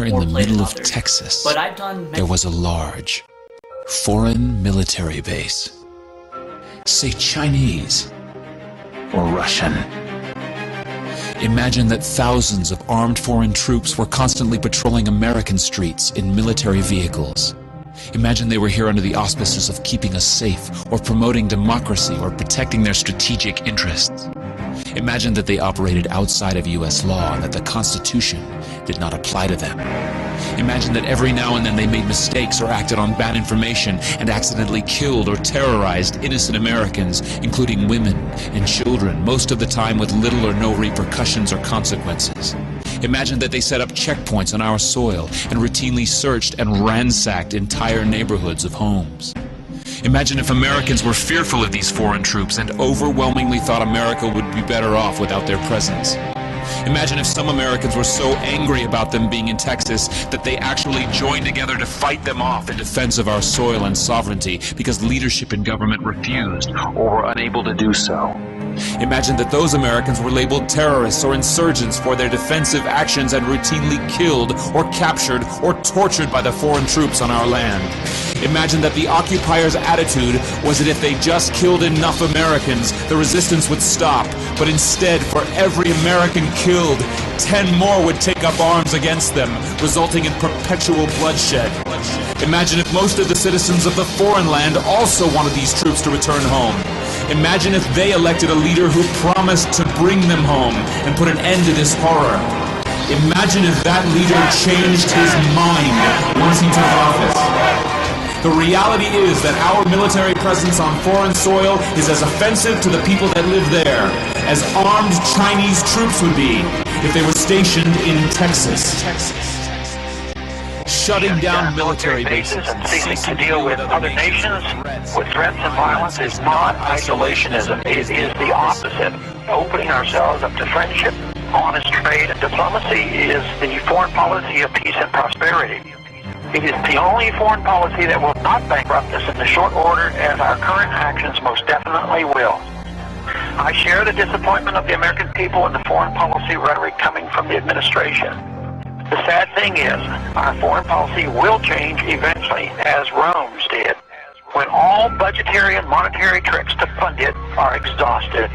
in the middle of Texas, there was a large, foreign military base. Say Chinese or Russian. Imagine that thousands of armed foreign troops were constantly patrolling American streets in military vehicles. Imagine they were here under the auspices of keeping us safe, or promoting democracy, or protecting their strategic interests. Imagine that they operated outside of U.S. law and that the Constitution did not apply to them. Imagine that every now and then they made mistakes or acted on bad information and accidentally killed or terrorized innocent Americans, including women and children, most of the time with little or no repercussions or consequences. Imagine that they set up checkpoints on our soil and routinely searched and ransacked entire neighborhoods of homes. Imagine if Americans were fearful of these foreign troops and overwhelmingly thought America would be better off without their presence. Imagine if some Americans were so angry about them being in Texas that they actually joined together to fight them off in defense of our soil and sovereignty because leadership in government refused or were unable to do so. Imagine that those Americans were labeled terrorists or insurgents for their defensive actions and routinely killed or captured or tortured by the foreign troops on our land. Imagine that the occupiers' attitude was that if they just killed enough Americans, the resistance would stop, but instead, for every American killed, 10 more would take up arms against them, resulting in perpetual bloodshed. Imagine if most of the citizens of the foreign land also wanted these troops to return home. Imagine if they elected a leader who promised to bring them home and put an end to this horror. Imagine if that leader changed his mind once he took office. The reality is that our military presence on foreign soil is as offensive to the people that live there as armed Chinese troops would be if they were stationed in Texas. Shutting down military bases and ceasing to deal with other nations with threats and violence is not isolationism. It is the opposite. Opening ourselves up to friendship, honest trade, and diplomacy is the foreign policy of peace and prosperity. It is the only foreign policy that will not bankrupt us in the short order, as our current actions most definitely will. I share the disappointment of the American people in the foreign policy rhetoric coming from the administration. The sad thing is, our foreign policy will change eventually, as Rome's did, when all budgetary and monetary tricks to fund it are exhausted.